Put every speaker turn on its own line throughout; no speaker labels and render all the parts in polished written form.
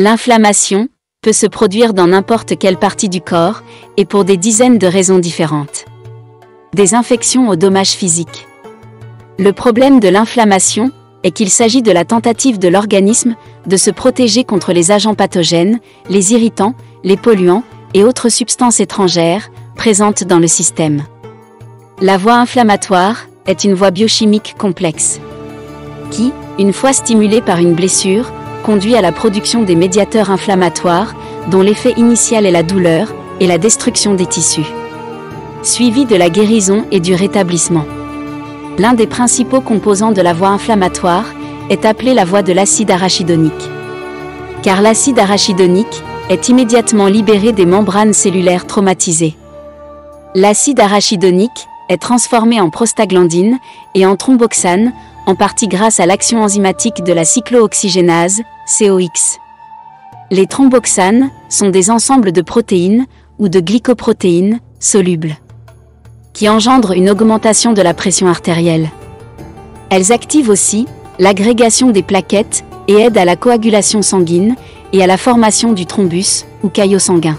L'inflammation peut se produire dans n'importe quelle partie du corps et pour des dizaines de raisons différentes. Des infections aux dommages physiques. Le problème de l'inflammation est qu'il s'agit de la tentative de l'organisme de se protéger contre les agents pathogènes, les irritants, les polluants et autres substances étrangères présentes dans le système. La voie inflammatoire est une voie biochimique complexe qui, une fois stimulée par une blessure, conduit à la production des médiateurs inflammatoires dont l'effet initial est la douleur et la destruction des tissus, suivi de la guérison et du rétablissement. L'un des principaux composants de la voie inflammatoire est appelé la voie de l'acide arachidonique. Car l'acide arachidonique est immédiatement libéré des membranes cellulaires traumatisées. L'acide arachidonique est transformé en prostaglandine et en thromboxane, en partie grâce à l'action enzymatique de la cyclooxygénase, COX. Les thromboxanes sont des ensembles de protéines ou de glycoprotéines solubles qui engendrent une augmentation de la pression artérielle. Elles activent aussi l'agrégation des plaquettes et aident à la coagulation sanguine et à la formation du thrombus ou caillot sanguin.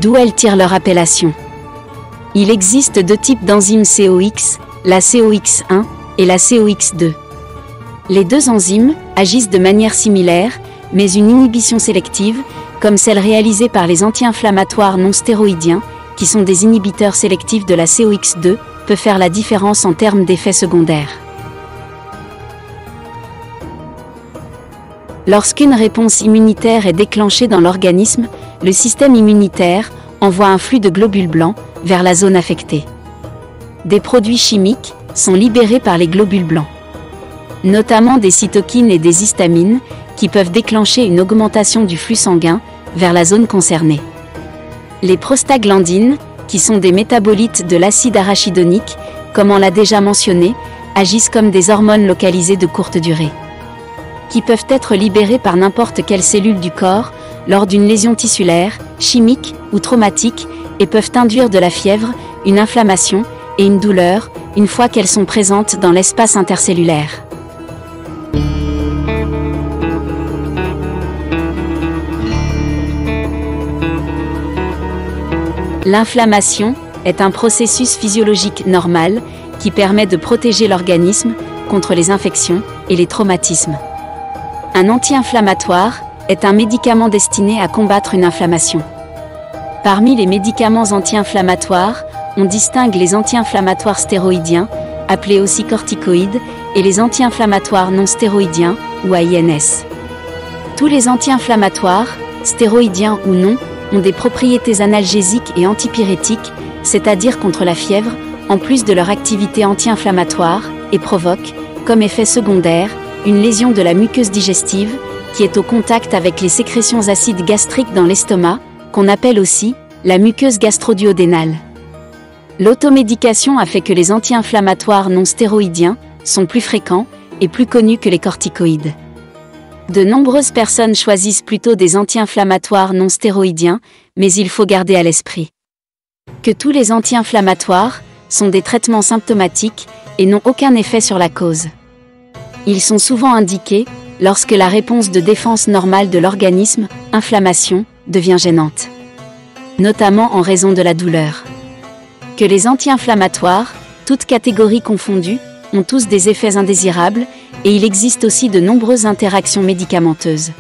D'où elles tirent leur appellation. Il existe deux types d'enzymes COX, la COX1 et la COX2. Les deux enzymes agissent de manière similaire, mais une inhibition sélective, comme celle réalisée par les anti-inflammatoires non stéroïdiens, qui sont des inhibiteurs sélectifs de la COX2, peut faire la différence en termes d'effets secondaires. Lorsqu'une réponse immunitaire est déclenchée dans l'organisme, le système immunitaire envoie un flux de globules blancs vers la zone affectée. Des produits chimiques sont libérés par les globules blancs, notamment des cytokines et des histamines, qui peuvent déclencher une augmentation du flux sanguin vers la zone concernée. Les prostaglandines, qui sont des métabolites de l'acide arachidonique, comme on l'a déjà mentionné, agissent comme des hormones localisées de courte durée, qui peuvent être libérées par n'importe quelle cellule du corps lors d'une lésion tissulaire, chimique ou traumatique, et peuvent induire de la fièvre, une inflammation et une douleur, une fois qu'elles sont présentes dans l'espace intercellulaire. L'inflammation est un processus physiologique normal qui permet de protéger l'organisme contre les infections et les traumatismes. Un anti-inflammatoire est un médicament destiné à combattre une inflammation. Parmi les médicaments anti-inflammatoires, on distingue les anti-inflammatoires stéroïdiens, appelés aussi corticoïdes, et les anti-inflammatoires non stéroïdiens, ou AINS. Tous les anti-inflammatoires, stéroïdiens ou non, ont des propriétés analgésiques et antipyrétiques, c'est-à-dire contre la fièvre, en plus de leur activité anti-inflammatoire, et provoquent, comme effet secondaire, une lésion de la muqueuse digestive, qui est au contact avec les sécrétions acides gastriques dans l'estomac, qu'on appelle aussi la muqueuse gastro-duodénale. L'automédication a fait que les anti-inflammatoires non stéroïdiens sont plus fréquents et plus connus que les corticoïdes. De nombreuses personnes choisissent plutôt des anti-inflammatoires non stéroïdiens, mais il faut garder à l'esprit que tous les anti-inflammatoires sont des traitements symptomatiques et n'ont aucun effet sur la cause. Ils sont souvent indiqués lorsque la réponse de défense normale de l'organisme, inflammation, devient gênante, notamment en raison de la douleur. Que les anti-inflammatoires, toutes catégories confondues, ont tous des effets indésirables, et il existe aussi de nombreuses interactions médicamenteuses.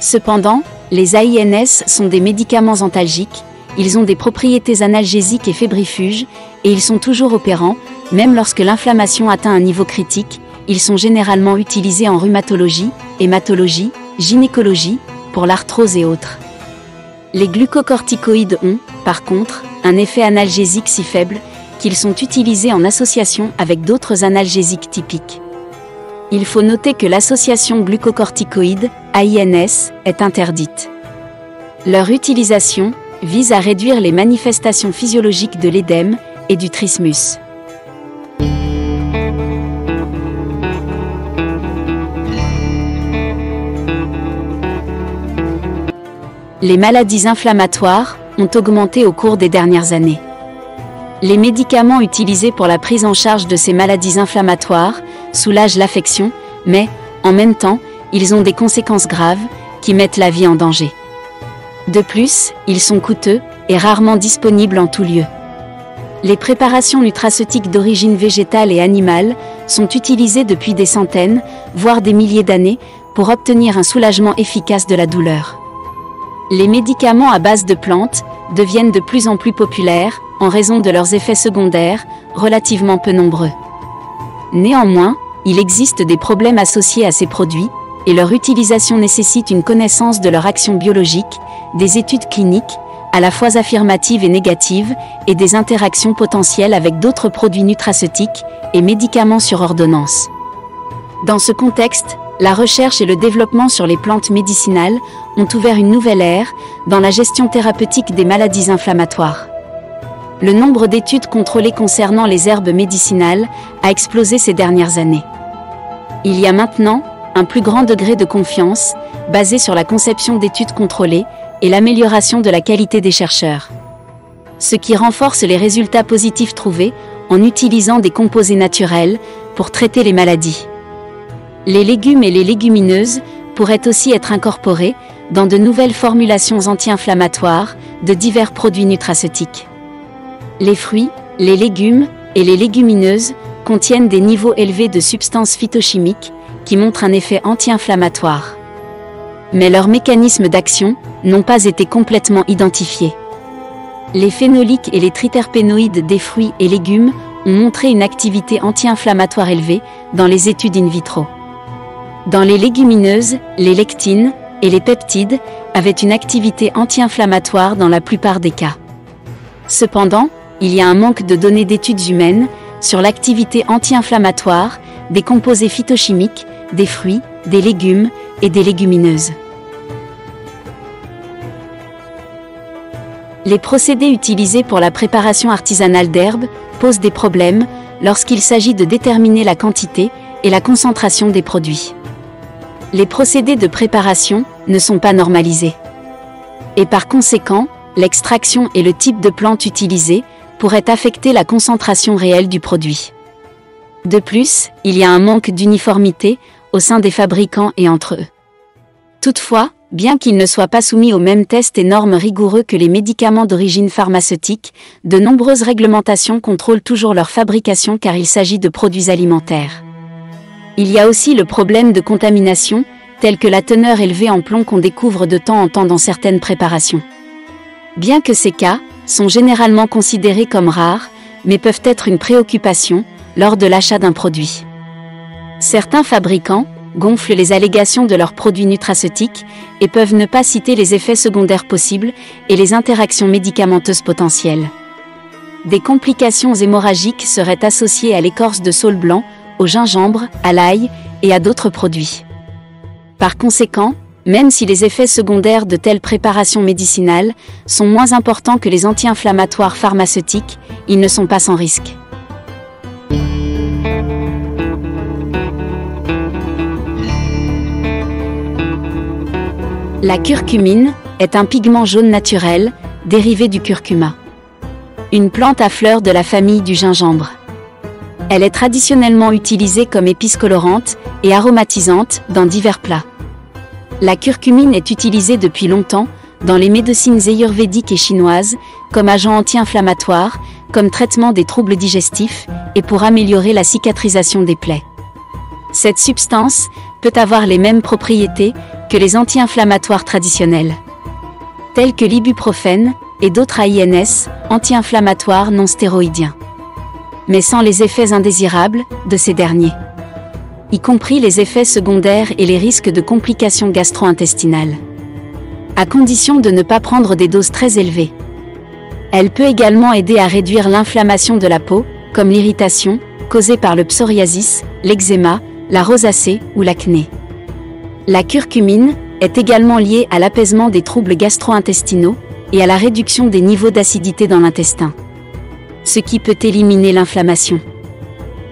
Cependant, les AINS sont des médicaments antalgiques, ils ont des propriétés analgésiques et fébrifuges, et ils sont toujours opérants, même lorsque l'inflammation atteint un niveau critique. Ils sont généralement utilisés en rhumatologie, hématologie, gynécologie, pour l'arthrose et autres. Les glucocorticoïdes ont, par contre, un effet analgésique si faible qu'ils sont utilisés en association avec d'autres analgésiques typiques. Il faut noter que l'association glucocorticoïde, AINS, est interdite. Leur utilisation vise à réduire les manifestations physiologiques de l'édème et du trismus. Les maladies inflammatoires ont augmenté au cours des dernières années. Les médicaments utilisés pour la prise en charge de ces maladies inflammatoires soulagent l'affection, mais, en même temps, ils ont des conséquences graves qui mettent la vie en danger. De plus, ils sont coûteux et rarement disponibles en tout lieu. Les préparations nutraceutiques d'origine végétale et animale sont utilisées depuis des centaines, voire des milliers d'années, pour obtenir un soulagement efficace de la douleur. Les médicaments à base de plantes deviennent de plus en plus populaires en raison de leurs effets secondaires, relativement peu nombreux. Néanmoins, il existe des problèmes associés à ces produits, et leur utilisation nécessite une connaissance de leur action biologique, des études cliniques, à la fois affirmatives et négatives, et des interactions potentielles avec d'autres produits nutraceutiques et médicaments sur ordonnance. Dans ce contexte, la recherche et le développement sur les plantes médicinales ont ouvert une nouvelle ère dans la gestion thérapeutique des maladies inflammatoires. Le nombre d'études contrôlées concernant les herbes médicinales a explosé ces dernières années. Il y a maintenant un plus grand degré de confiance, basé sur la conception d'études contrôlées et l'amélioration de la qualité des chercheurs. Ce qui renforce les résultats positifs trouvés en utilisant des composés naturels pour traiter les maladies. Les légumes et les légumineuses pourraient aussi être incorporés dans de nouvelles formulations anti-inflammatoires de divers produits nutraceutiques. Les fruits, les légumes et les légumineuses contiennent des niveaux élevés de substances phytochimiques qui montrent un effet anti-inflammatoire. Mais leurs mécanismes d'action n'ont pas été complètement identifiés. Les phénoliques et les triterpénoïdes des fruits et légumes ont montré une activité anti-inflammatoire élevée dans les études in vitro. Dans les légumineuses, les lectines et les peptides avaient une activité anti-inflammatoire dans la plupart des cas. Cependant, il y a un manque de données d'études humaines sur l'activité anti-inflammatoire des composés phytochimiques, des fruits, des légumes et des légumineuses. Les procédés utilisés pour la préparation artisanale d'herbes posent des problèmes lorsqu'il s'agit de déterminer la quantité et la concentration des produits. Les procédés de préparation ne sont pas normalisés. Et par conséquent, l'extraction et le type de plante utilisée pourraient affecter la concentration réelle du produit. De plus, il y a un manque d'uniformité au sein des fabricants et entre eux. Toutefois, bien qu'ils ne soient pas soumis aux mêmes tests et normes rigoureux que les médicaments d'origine pharmaceutique, de nombreuses réglementations contrôlent toujours leur fabrication car il s'agit de produits alimentaires. Il y a aussi le problème de contamination, tel que la teneur élevée en plomb qu'on découvre de temps en temps dans certaines préparations. Bien que ces cas sont généralement considérés comme rares, mais peuvent être une préoccupation lors de l'achat d'un produit. Certains fabricants gonflent les allégations de leurs produits nutraceutiques et peuvent ne pas citer les effets secondaires possibles et les interactions médicamenteuses potentielles. Des complications hémorragiques seraient associées à l'écorce de saule blanc, au gingembre, à l'ail et à d'autres produits. Par conséquent, même si les effets secondaires de telles préparations médicinales sont moins importants que les anti-inflammatoires pharmaceutiques, ils ne sont pas sans risque. La curcumine est un pigment jaune naturel, dérivé du curcuma. Une plante à fleurs de la famille du gingembre. Elle est traditionnellement utilisée comme épice colorante et aromatisante dans divers plats. La curcumine est utilisée depuis longtemps dans les médecines ayurvédiques et chinoises comme agent anti-inflammatoire, comme traitement des troubles digestifs et pour améliorer la cicatrisation des plaies. Cette substance peut avoir les mêmes propriétés que les anti-inflammatoires traditionnels, tels que l'ibuprofène et d'autres AINS, anti-inflammatoires non stéroïdiens, mais sans les effets indésirables de ces derniers, y compris les effets secondaires et les risques de complications gastro-intestinales, à condition de ne pas prendre des doses très élevées. Elle peut également aider à réduire l'inflammation de la peau, comme l'irritation, causée par le psoriasis, l'eczéma, la rosacée ou l'acné. La curcumine est également liée à l'apaisement des troubles gastro-intestinaux et à la réduction des niveaux d'acidité dans l'intestin, ce qui peut éliminer l'inflammation.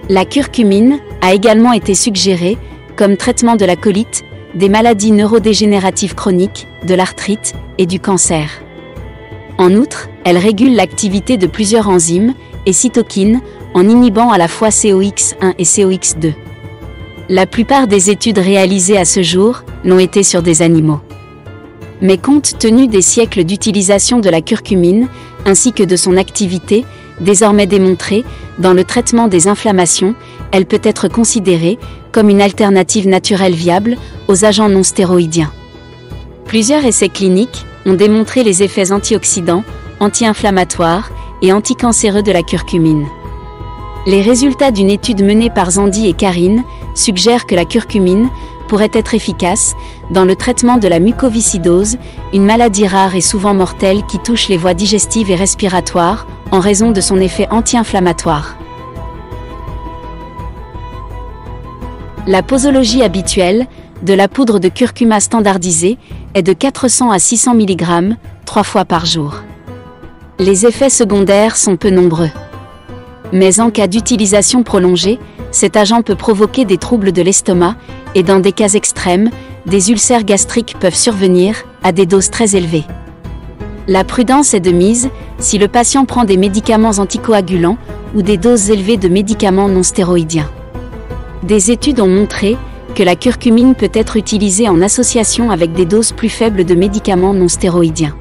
La curcumine a également été suggérée comme traitement de la colite, des maladies neurodégénératives chroniques, de l'arthrite et du cancer. En outre, elle régule l'activité de plusieurs enzymes et cytokines en inhibant à la fois COX-1 et COX-2. La plupart des études réalisées à ce jour l'ont été sur des animaux. Mais compte tenu des siècles d'utilisation de la curcumine, ainsi que de son activité, désormais démontrée, dans le traitement des inflammations, elle peut être considérée comme une alternative naturelle viable aux agents non stéroïdiens. Plusieurs essais cliniques ont démontré les effets antioxydants, anti-inflammatoires et anticancéreux de la curcumine. Les résultats d'une étude menée par Zandi et Karine suggèrent que la curcumine pourrait être efficace dans le traitement de la mucoviscidose, une maladie rare et souvent mortelle qui touche les voies digestives et respiratoires en raison de son effet anti-inflammatoire. La posologie habituelle de la poudre de curcuma standardisée est de 400 à 600 mg, 3 fois par jour. Les effets secondaires sont peu nombreux. Mais en cas d'utilisation prolongée, cet agent peut provoquer des troubles de l'estomac et dans des cas extrêmes, des ulcères gastriques peuvent survenir à des doses très élevées. La prudence est de mise si le patient prend des médicaments anticoagulants ou des doses élevées de médicaments non stéroïdiens. Des études ont montré que la curcumine peut être utilisée en association avec des doses plus faibles de médicaments non stéroïdiens.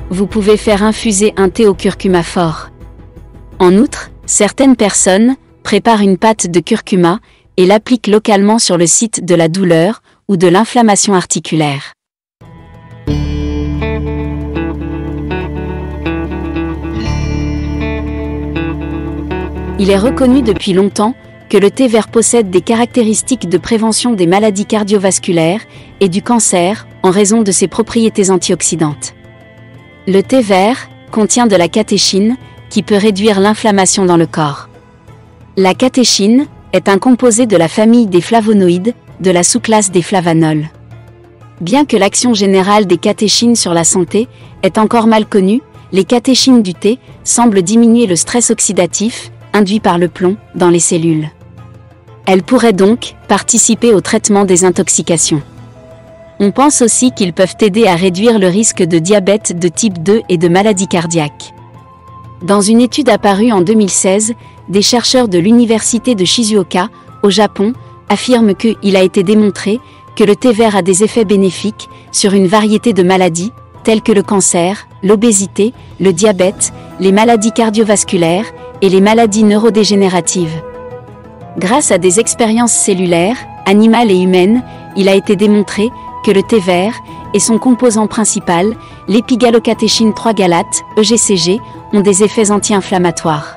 Vous pouvez faire infuser un thé au curcuma fort. En outre, certaines personnes préparent une pâte de curcuma et l'appliquent localement sur le site de la douleur ou de l'inflammation articulaire. Il est reconnu depuis longtemps que le thé vert possède des caractéristiques de prévention des maladies cardiovasculaires et du cancer en raison de ses propriétés antioxydantes. Le thé vert contient de la catéchine qui peut réduire l'inflammation dans le corps. La catéchine est un composé de la famille des flavonoïdes, de la sous-classe des flavanols. Bien que l'action générale des catéchines sur la santé est encore mal connue, les catéchines du thé semblent diminuer le stress oxydatif induit par le plomb dans les cellules. Elles pourraient donc participer au traitement des intoxications. On pense aussi qu'ils peuvent aider à réduire le risque de diabète de type 2 et de maladies cardiaques. Dans une étude apparue en 2016, des chercheurs de l'université de Shizuoka, au Japon, affirment qu'il a été démontré que le thé vert a des effets bénéfiques sur une variété de maladies, telles que le cancer, l'obésité, le diabète, les maladies cardiovasculaires et les maladies neurodégénératives. Grâce à des expériences cellulaires, animales et humaines, il a été démontré que le thé vert et son composant principal, l'épigalocatéchine 3-galate, EGCG, ont des effets anti-inflammatoires.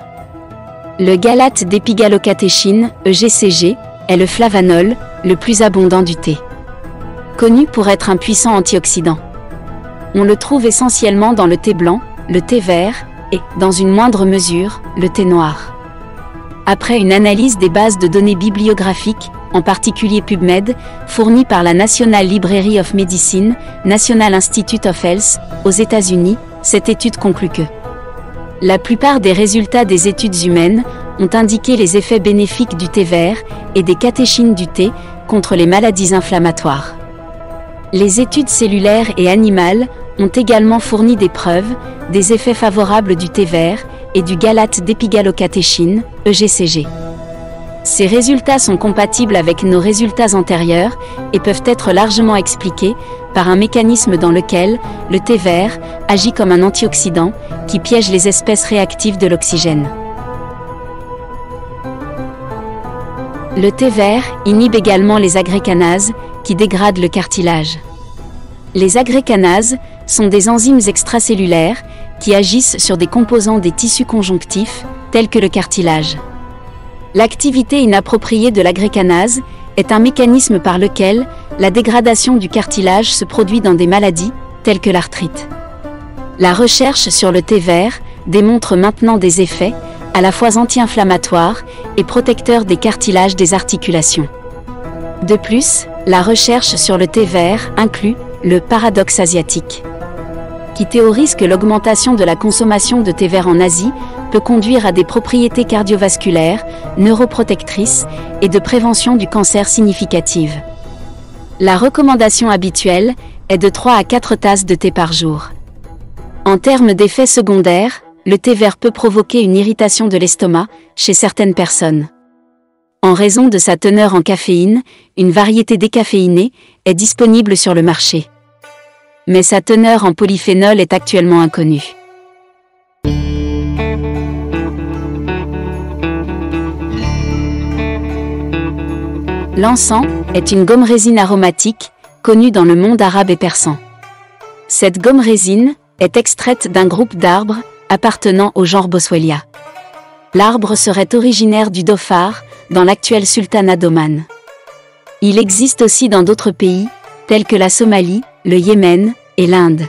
Le galate d'épigalocatéchine, EGCG, est le flavanol, le plus abondant du thé. Connu pour être un puissant antioxydant. On le trouve essentiellement dans le thé blanc, le thé vert, et, dans une moindre mesure, le thé noir. Après une analyse des bases de données bibliographiques, en particulier PubMed, fournie par la National Library of Medicine, National Institute of Health, aux États-Unis, cette étude conclut que la plupart des résultats des études humaines ont indiqué les effets bénéfiques du thé vert et des catéchines du thé contre les maladies inflammatoires. Les études cellulaires et animales ont également fourni des preuves des effets favorables du thé vert et du galate d'épigalocatéchine, EGCG. Ces résultats sont compatibles avec nos résultats antérieurs et peuvent être largement expliqués par un mécanisme dans lequel le thé vert agit comme un antioxydant qui piège les espèces réactives de l'oxygène. Le thé vert inhibe également les agréganases qui dégradent le cartilage. Les agréganases sont des enzymes extracellulaires qui agissent sur des composants des tissus conjonctifs, tels que le cartilage. L'activité inappropriée de l'agrécanase est un mécanisme par lequel la dégradation du cartilage se produit dans des maladies, telles que l'arthrite. La recherche sur le thé vert démontre maintenant des effets, à la fois anti-inflammatoires et protecteurs des cartilages des articulations. De plus, la recherche sur le thé vert inclut le paradoxe asiatique, qui théorise que l'augmentation de la consommation de thé vert en Asie peut conduire à des propriétés cardiovasculaires, neuroprotectrices et de prévention du cancer significatives. La recommandation habituelle est de 3 à 4 tasses de thé par jour. En termes d'effets secondaires, le thé vert peut provoquer une irritation de l'estomac chez certaines personnes. En raison de sa teneur en caféine, une variété décaféinée est disponible sur le marché. mais sa teneur en polyphénol est actuellement inconnue. L'encens est une gomme résine aromatique, connue dans le monde arabe et persan. Cette gomme résine est extraite d'un groupe d'arbres appartenant au genre Boswellia. L'arbre serait originaire du Dhofar, dans l'actuel sultanat d'Oman. Il existe aussi dans d'autres pays, tels que la Somalie, le Yémen et l'Inde.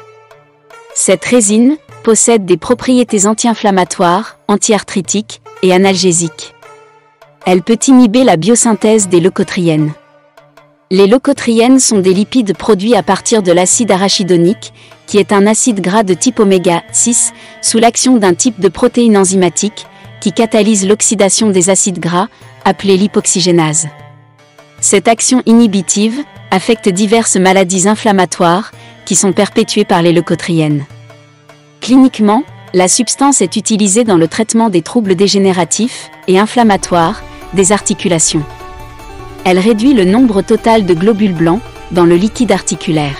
Cette résine possède des propriétés anti-inflammatoires, anti-arthritiques et analgésiques. Elle peut inhiber la biosynthèse des leucotriènes. Les leucotriènes sont des lipides produits à partir de l'acide arachidonique, qui est un acide gras de type oméga 6, sous l'action d'un type de protéine enzymatique, qui catalyse l'oxydation des acides gras, appelée lipoxygénase. Cette action inhibitive affecte diverses maladies inflammatoires, qui sont perpétuées par les leucotriènes. Cliniquement, la substance est utilisée dans le traitement des troubles dégénératifs et inflammatoires des articulations. Elle réduit le nombre total de globules blancs dans le liquide articulaire.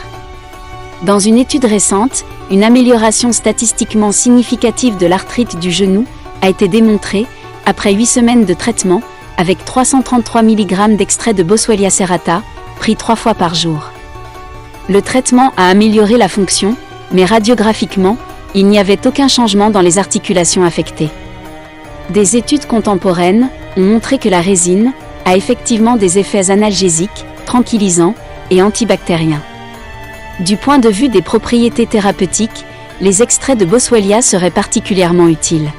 Dans une étude récente, une amélioration statistiquement significative de l'arthrite du genou a été démontrée après 8 semaines de traitement avec 333 mg d'extrait de Boswellia serrata, pris 3 fois par jour. Le traitement a amélioré la fonction, mais radiographiquement, il n'y avait aucun changement dans les articulations affectées. Des études contemporaines ont montré que la résine a effectivement des effets analgésiques, tranquillisants et antibactériens. Du point de vue des propriétés thérapeutiques, les extraits de Boswellia seraient particulièrement utiles.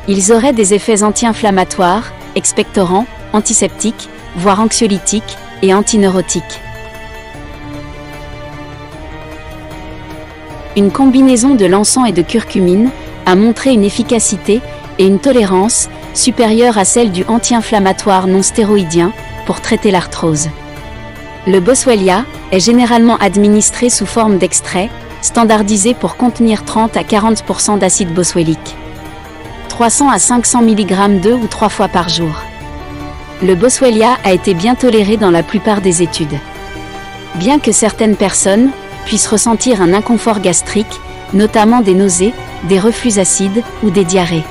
Ils auraient des effets anti-inflammatoires, expectorants, antiseptiques, voire anxiolytiques et antineurotiques. Une combinaison de l'encens et de curcumine a montré une efficacité et une tolérance supérieure à celle du anti-inflammatoire non stéroïdien pour traiter l'arthrose. Le Boswellia est généralement administré sous forme d'extrait, standardisé pour contenir 30 à 40% d'acide boswellique. 300 à 500 mg 2 ou 3 fois par jour. Le Boswellia a été bien toléré dans la plupart des études. Bien que certaines personnes puissent ressentir un inconfort gastrique, notamment des nausées, des reflux acides ou des diarrhées.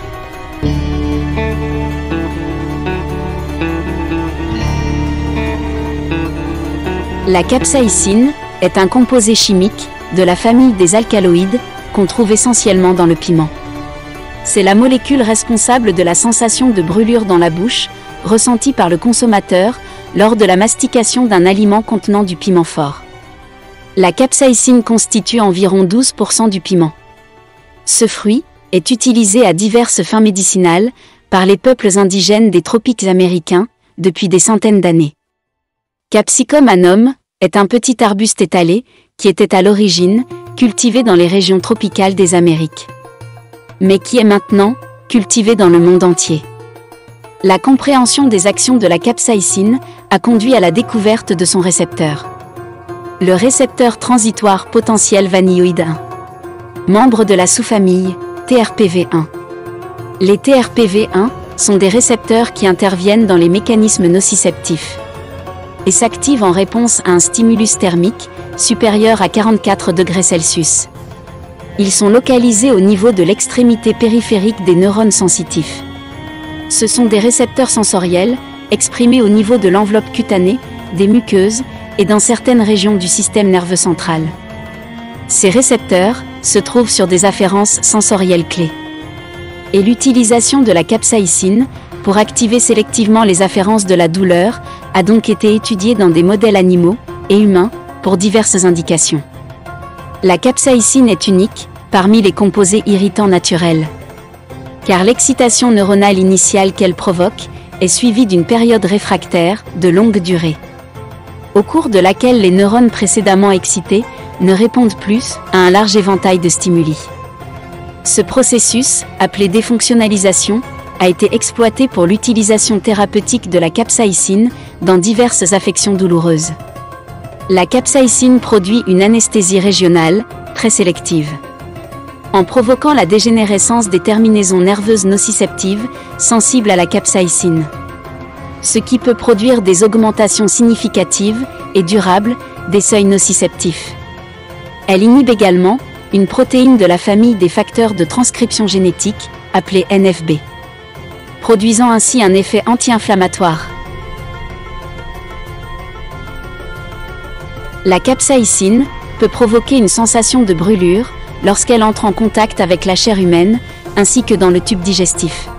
La capsaïcine est un composé chimique de la famille des alcaloïdes qu'on trouve essentiellement dans le piment. C'est la molécule responsable de la sensation de brûlure dans la bouche, ressentie par le consommateur lors de la mastication d'un aliment contenant du piment fort. La capsaïcine constitue environ 12% du piment. Ce fruit est utilisé à diverses fins médicinales par les peuples indigènes des tropiques américains depuis des centaines d'années. Capsicum annuum est un petit arbuste étalé qui était à l'origine cultivé dans les régions tropicales des Amériques, mais qui est maintenant cultivé dans le monde entier. La compréhension des actions de la capsaïcine a conduit à la découverte de son récepteur. Le récepteur transitoire potentiel vanilloïde 1. Membre de la sous-famille TRPV1. Les TRPV1 sont des récepteurs qui interviennent dans les mécanismes nociceptifs et s'activent en réponse à un stimulus thermique supérieur à 44 degrés Celsius. Ils sont localisés au niveau de l'extrémité périphérique des neurones sensitifs. Ce sont des récepteurs sensoriels, exprimés au niveau de l'enveloppe cutanée, des muqueuses et dans certaines régions du système nerveux central. Ces récepteurs se trouvent sur des afférences sensorielles clés. Et l'utilisation de la capsaïcine pour activer sélectivement les afférences de la douleur a donc été étudiée dans des modèles animaux et humains pour diverses indications. La capsaïcine est unique parmi les composés irritants naturels, car l'excitation neuronale initiale qu'elle provoque est suivie d'une période réfractaire de longue durée, au cours de laquelle les neurones précédemment excités ne répondent plus à un large éventail de stimuli. Ce processus, appelé défonctionnalisation, a été exploité pour l'utilisation thérapeutique de la capsaïcine dans diverses affections douloureuses. La capsaïcine produit une anesthésie régionale, très sélective, en provoquant la dégénérescence des terminaisons nerveuses nociceptives sensibles à la capsaïcine, ce qui peut produire des augmentations significatives et durables des seuils nociceptifs. Elle inhibe également une protéine de la famille des facteurs de transcription génétique, appelée NFB, produisant ainsi un effet anti-inflammatoire. La capsaïcine peut provoquer une sensation de brûlure lorsqu'elle entre en contact avec la chair humaine, ainsi que dans le tube digestif.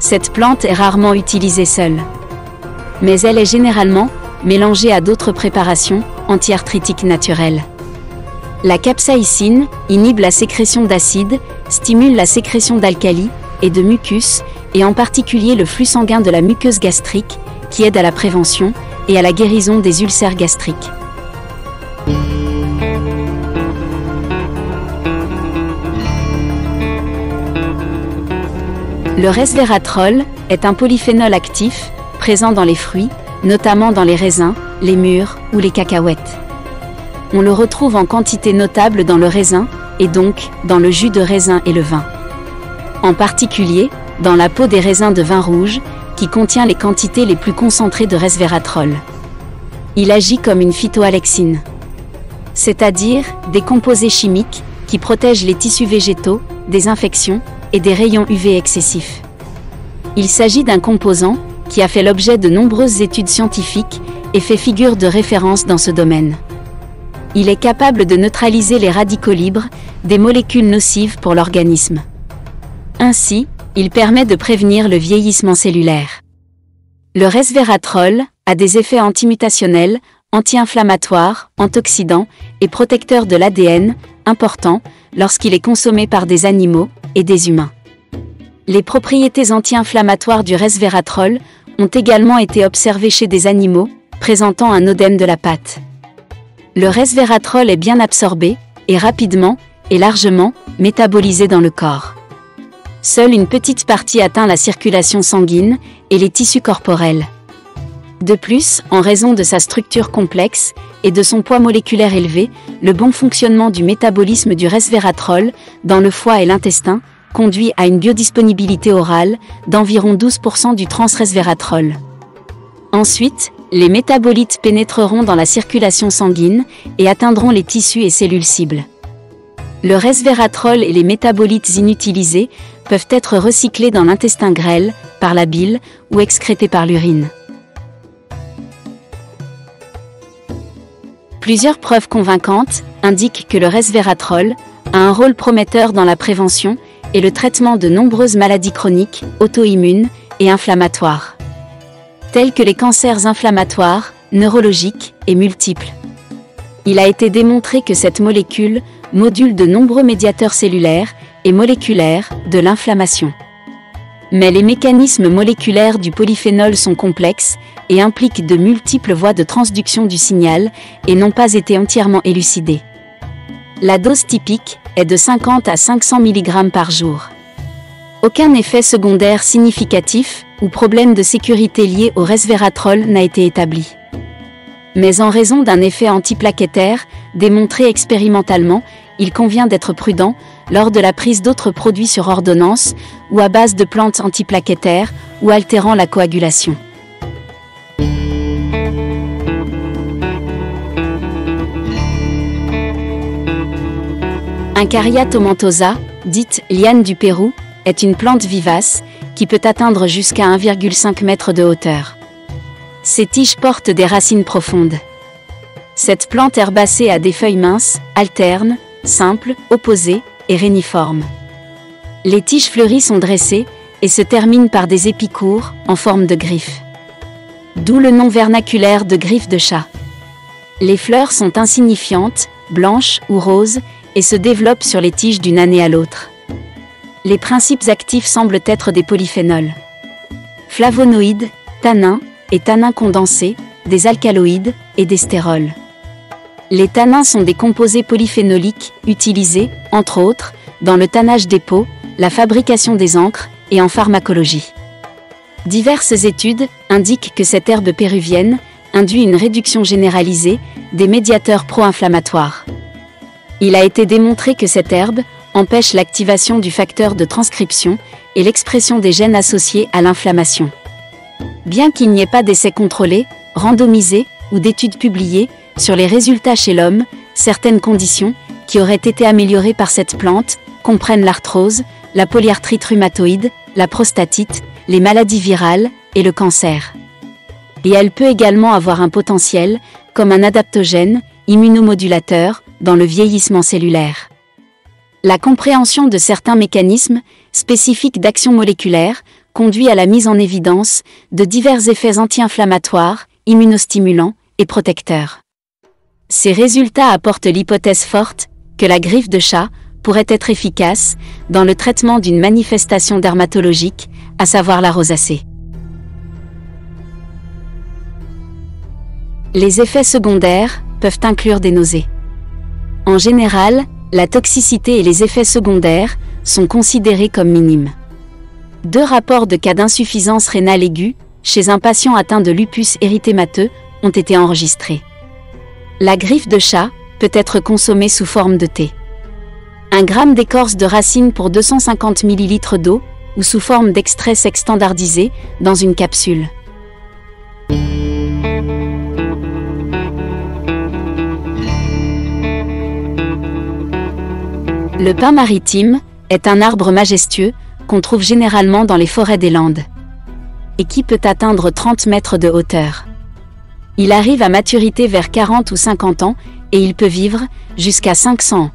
Cette plante est rarement utilisée seule, mais elle est généralement mélangée à d'autres préparations anti-arthritiques naturelles. La capsaïcine inhibe la sécrétion d'acide, stimule la sécrétion d'alcalis et de mucus, et en particulier le flux sanguin de la muqueuse gastrique, qui aide à la prévention et à la guérison des ulcères gastriques. Le resveratrol est un polyphénol actif présent dans les fruits, notamment dans les raisins, les mûres ou les cacahuètes. On le retrouve en quantité notable dans le raisin, et donc dans le jus de raisin et le vin. En particulier, dans la peau des raisins de vin rouge, qui contient les quantités les plus concentrées de resveratrol. Il agit comme une phytoalexine, c'est-à-dire des composés chimiques qui protègent les tissus végétaux des infections et des rayons UV excessifs. Il s'agit d'un composant qui a fait l'objet de nombreuses études scientifiques et fait figure de référence dans ce domaine. Il est capable de neutraliser les radicaux libres, des molécules nocives pour l'organisme. Ainsi, il permet de prévenir le vieillissement cellulaire. Le resveratrol a des effets antimutationnels, anti-inflammatoires, antioxydants et protecteurs de l'ADN, importants lorsqu'il est consommé par des animaux et des humains. Les propriétés anti-inflammatoires du resveratrol ont également été observées chez des animaux présentant un œdème de la patte. Le resveratrol est bien absorbé, et rapidement, et largement, métabolisé dans le corps. Seule une petite partie atteint la circulation sanguine et les tissus corporels. De plus, en raison de sa structure complexe et de son poids moléculaire élevé, le bon fonctionnement du métabolisme du resveratrol dans le foie et l'intestin conduit à une biodisponibilité orale d'environ 12% du transresveratrol. Ensuite, les métabolites pénétreront dans la circulation sanguine et atteindront les tissus et cellules cibles. Le resveratrol et les métabolites inutilisés peuvent être recyclés dans l'intestin grêle, par la bile ou excrétés par l'urine. Plusieurs preuves convaincantes indiquent que le resveratrol a un rôle prometteur dans la prévention et le traitement de nombreuses maladies chroniques, auto-immunes et inflammatoires, tels que les cancers inflammatoires, neurologiques et multiples. Il a été démontré que cette molécule module de nombreux médiateurs cellulaires et moléculaires de l'inflammation. Mais les mécanismes moléculaires du polyphénol sont complexes et impliquent de multiples voies de transduction du signal et n'ont pas été entièrement élucidés. La dose typique est de 50 à 500 mg par jour. Aucun effet secondaire significatif ou problème de sécurité lié au resveratrol n'a été établi. Mais en raison d'un effet antiplaquettaire démontré expérimentalement, il convient d'être prudent lors de la prise d'autres produits sur ordonnance ou à base de plantes antiplaquettaires ou altérant la coagulation. Eukarya tomentosa, dite liane du Pérou, est une plante vivace qui peut atteindre jusqu'à 1,5 m de hauteur. Ses tiges portent des racines profondes. Cette plante herbacée a des feuilles minces, alternes, simples, opposées et réniformes. Les tiges fleuries sont dressées et se terminent par des épis courts en forme de griffes. D'où le nom vernaculaire de griffe de chat. Les fleurs sont insignifiantes, blanches ou roses, et se développent sur les tiges d'une année à l'autre. Les principes actifs semblent être des polyphénols, flavonoïdes, tannins et tannins condensés, des alcaloïdes et des stérols. Les tannins sont des composés polyphénoliques utilisés, entre autres, dans le tannage des peaux, la fabrication des encres et en pharmacologie. Diverses études indiquent que cette herbe péruvienne induit une réduction généralisée des médiateurs pro-inflammatoires. Il a été démontré que cette herbe empêche l'activation du facteur de transcription et l'expression des gènes associés à l'inflammation. Bien qu'il n'y ait pas d'essais contrôlés, randomisés ou d'études publiées sur les résultats chez l'homme, certaines conditions, qui auraient été améliorées par cette plante, comprennent l'arthrose, la polyarthrite rhumatoïde, la prostatite, les maladies virales et le cancer. Et elle peut également avoir un potentiel, comme un adaptogène, immunomodulateur, dans le vieillissement cellulaire. La compréhension de certains mécanismes spécifiques d'action moléculaire conduit à la mise en évidence de divers effets anti-inflammatoires, immunostimulants et protecteurs. Ces résultats apportent l'hypothèse forte que la griffe de chat pourrait être efficace dans le traitement d'une manifestation dermatologique, à savoir la rosacée. Les effets secondaires peuvent inclure des nausées. En général, la toxicité et les effets secondaires sont considérés comme minimes. 2 rapports de cas d'insuffisance rénale aiguë chez un patient atteint de lupus érythémateux ont été enregistrés. La griffe de chat peut être consommée sous forme de thé. 1 gramme d'écorce de racine pour 250 ml d'eau ou sous forme d'extrait sec standardisé dans une capsule. Le pin maritime est un arbre majestueux qu'on trouve généralement dans les forêts des Landes et qui peut atteindre 30 mètres de hauteur. Il arrive à maturité vers 40 ou 50 ans et il peut vivre jusqu'à 500 ans.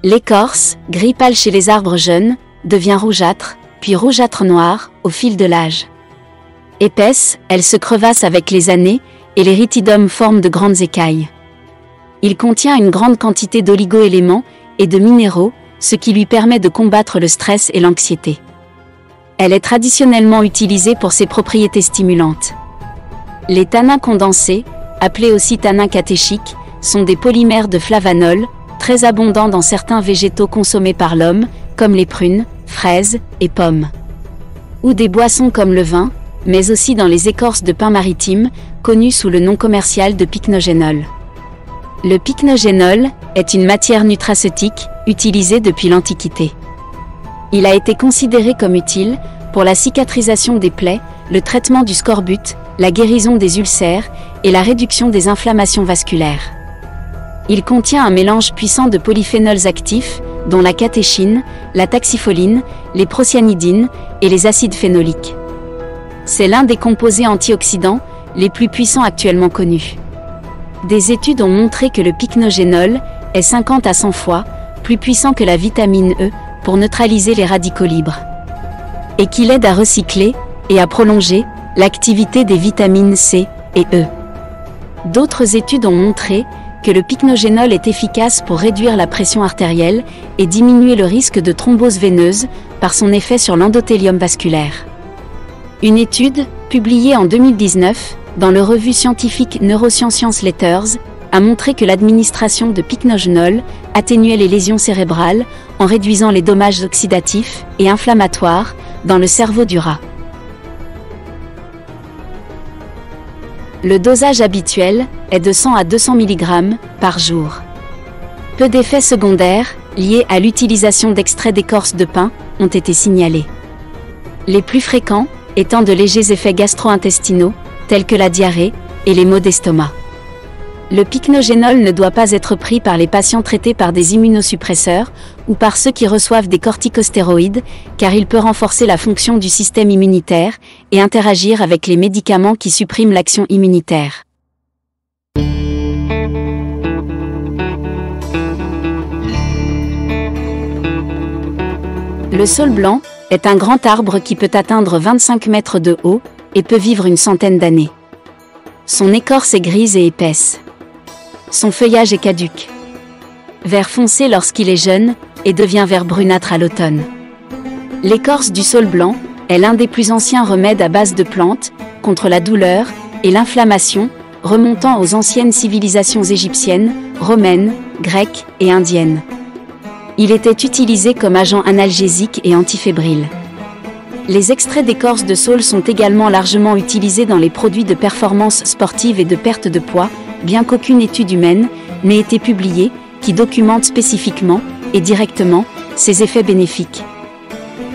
L'écorce, gris pâle chez les arbres jeunes, devient rougeâtre, puis rougeâtre noir au fil de l'âge. Épaisse, elle se crevasse avec les années et les rhytidomes forment de grandes écailles. Il contient une grande quantité d'oligo-éléments et de minéraux, ce qui lui permet de combattre le stress et l'anxiété. Elle est traditionnellement utilisée pour ses propriétés stimulantes. Les tanins condensés, appelés aussi tanins catéchiques, sont des polymères de flavanol, très abondants dans certains végétaux consommés par l'homme, comme les prunes, fraises et pommes. Ou des boissons comme le vin, mais aussi dans les écorces de pin maritime, connues sous le nom commercial de pycnogénol. Le pycnogénol est une matière nutraceutique utilisée depuis l'Antiquité. Il a été considéré comme utile pour la cicatrisation des plaies, le traitement du scorbut, la guérison des ulcères et la réduction des inflammations vasculaires. Il contient un mélange puissant de polyphénols actifs, dont la catéchine, la taxifoline, les procyanidines et les acides phénoliques. C'est l'un des composés antioxydants les plus puissants actuellement connus. Des études ont montré que le pycnogénol est 50 à 100 fois plus puissant que la vitamine E pour neutraliser les radicaux libres. Et qu'il aide à recycler et à prolonger l'activité des vitamines C et E. D'autres études ont montré que le pycnogénol est efficace pour réduire la pression artérielle et diminuer le risque de thrombose veineuse par son effet sur l'endothélium vasculaire. Une étude, publiée en 2019, dans le revue scientifique Neuroscience Letters, a montré que l'administration de pycnogénol atténuait les lésions cérébrales en réduisant les dommages oxydatifs et inflammatoires dans le cerveau du rat. Le dosage habituel est de 100 à 200 mg par jour. Peu d'effets secondaires liés à l'utilisation d'extraits d'écorce de pin ont été signalés. Les plus fréquents étant de légers effets gastro-intestinaux, tels que la diarrhée et les maux d'estomac. Le pycnogénol ne doit pas être pris par les patients traités par des immunosuppresseurs ou par ceux qui reçoivent des corticostéroïdes, car il peut renforcer la fonction du système immunitaire et interagir avec les médicaments qui suppriment l'action immunitaire. Le saule blanc est un grand arbre qui peut atteindre 25 mètres de haut et peut vivre une centaine d'années. Son écorce est grise et épaisse. Son feuillage est caduc. Vert foncé lorsqu'il est jeune et devient vert brunâtre à l'automne. L'écorce du saule blanc est l'un des plus anciens remèdes à base de plantes contre la douleur et l'inflammation, remontant aux anciennes civilisations égyptiennes, romaines, grecques et indiennes. Il était utilisé comme agent analgésique et antifébrile. Les extraits d'écorce de saule sont également largement utilisés dans les produits de performance sportive et de perte de poids, bien qu'aucune étude humaine n'ait été publiée qui documente spécifiquement et directement ces effets bénéfiques.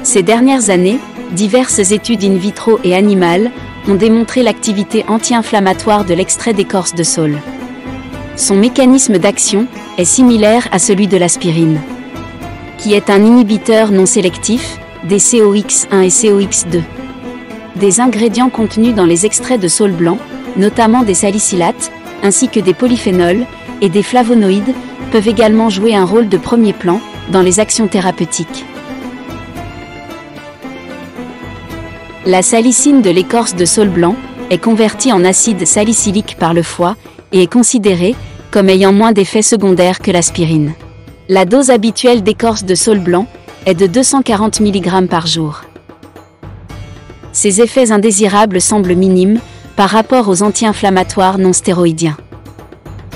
Ces dernières années, diverses études in vitro et animales ont démontré l'activité anti-inflammatoire de l'extrait d'écorce de saule. Son mécanisme d'action est similaire à celui de l'aspirine, qui est un inhibiteur non sélectif des COX1 et COX2. Des ingrédients contenus dans les extraits de saule blanc, notamment des salicylates, ainsi que des polyphénols et des flavonoïdes, peuvent également jouer un rôle de premier plan dans les actions thérapeutiques. La salicine de l'écorce de saule blanc est convertie en acide salicylique par le foie et est considérée comme ayant moins d'effets secondaires que l'aspirine. La dose habituelle d'écorce de saule blanc est de 240 mg par jour. Ces effets indésirables semblent minimes par rapport aux anti-inflammatoires non stéroïdiens.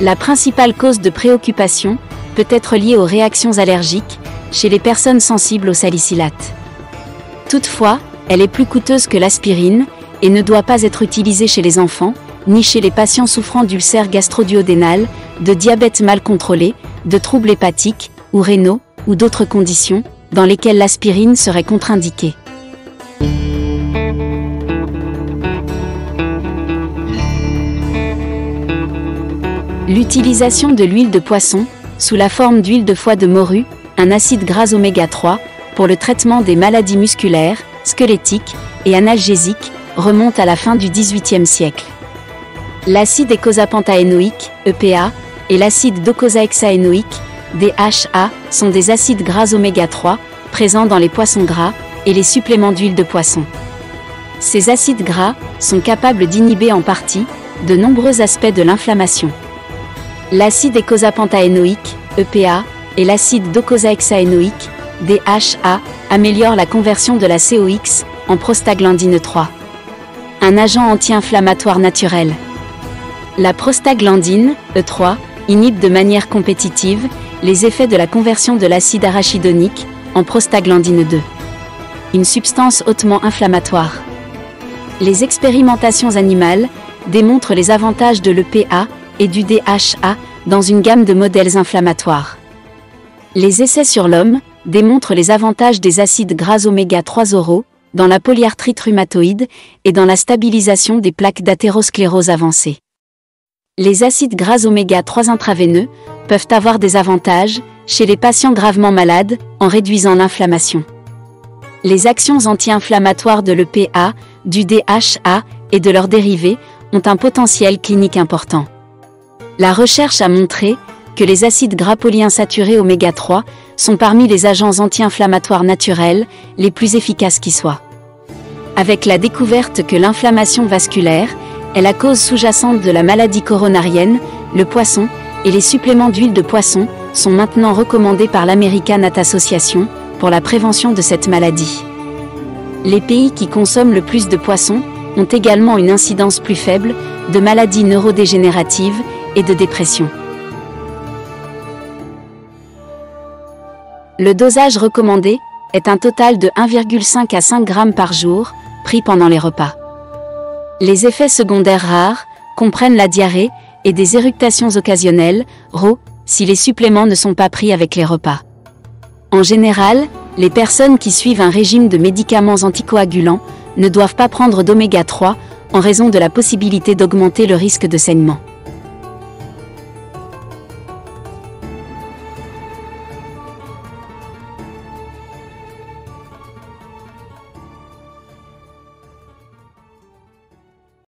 La principale cause de préoccupation peut être liée aux réactions allergiques chez les personnes sensibles aux salicylates. Toutefois, elle est plus coûteuse que l'aspirine et ne doit pas être utilisée chez les enfants, ni chez les patients souffrant d'ulcères gastro-duodénal, de diabète mal contrôlé, de troubles hépatiques ou rénaux ou d'autres conditions dans lesquelles l'aspirine serait contre-indiquée. L'utilisation de l'huile de poisson, sous la forme d'huile de foie de morue, un acide gras oméga 3, pour le traitement des maladies musculaires, squelettiques et analgésiques, remonte à la fin du XVIIIe siècle. L'acide eicosapentaénoïque, EPA, et l'acide docosahexaénoïque, DHA, sont des acides gras oméga 3, présents dans les poissons gras et les suppléments d'huile de poisson. Ces acides gras sont capables d'inhiber en partie de nombreux aspects de l'inflammation. L'acide eicosapentaénoïque, EPA, et l'acide docosahexaénoïque, DHA, améliorent la conversion de la COX en prostaglandine 3. Un agent anti-inflammatoire naturel. La prostaglandine, E3, inhibe de manière compétitive les effets de la conversion de l'acide arachidonique en prostaglandine 2. Une substance hautement inflammatoire. Les expérimentations animales démontrent les avantages de l'EPA et du DHA dans une gamme de modèles inflammatoires. Les essais sur l'homme démontrent les avantages des acides gras oméga 3 oraux dans la polyarthrite rhumatoïde et dans la stabilisation des plaques d'athérosclérose avancée. Les acides gras oméga 3 intraveineux peuvent avoir des avantages chez les patients gravement malades en réduisant l'inflammation. Les actions anti-inflammatoires de l'EPA, du DHA et de leurs dérivés ont un potentiel clinique important. La recherche a montré que les acides gras polyinsaturés oméga 3 sont parmi les agents anti-inflammatoires naturels les plus efficaces qui soient. Avec la découverte que l'inflammation vasculaire est la cause sous-jacente de la maladie coronarienne, le poisson et les suppléments d'huile de poisson sont maintenant recommandés par l'American Heart Association pour la prévention de cette maladie. Les pays qui consomment le plus de poissons ont également une incidence plus faible de maladies neurodégénératives et de dépression. Le dosage recommandé est un total de 1,5 à 5 g par jour, pris pendant les repas. Les effets secondaires rares comprennent la diarrhée et des éructations occasionnelles, RO, si les suppléments ne sont pas pris avec les repas. En général, les personnes qui suivent un régime de médicaments anticoagulants ne doivent pas prendre d'oméga 3 en raison de la possibilité d'augmenter le risque de saignement.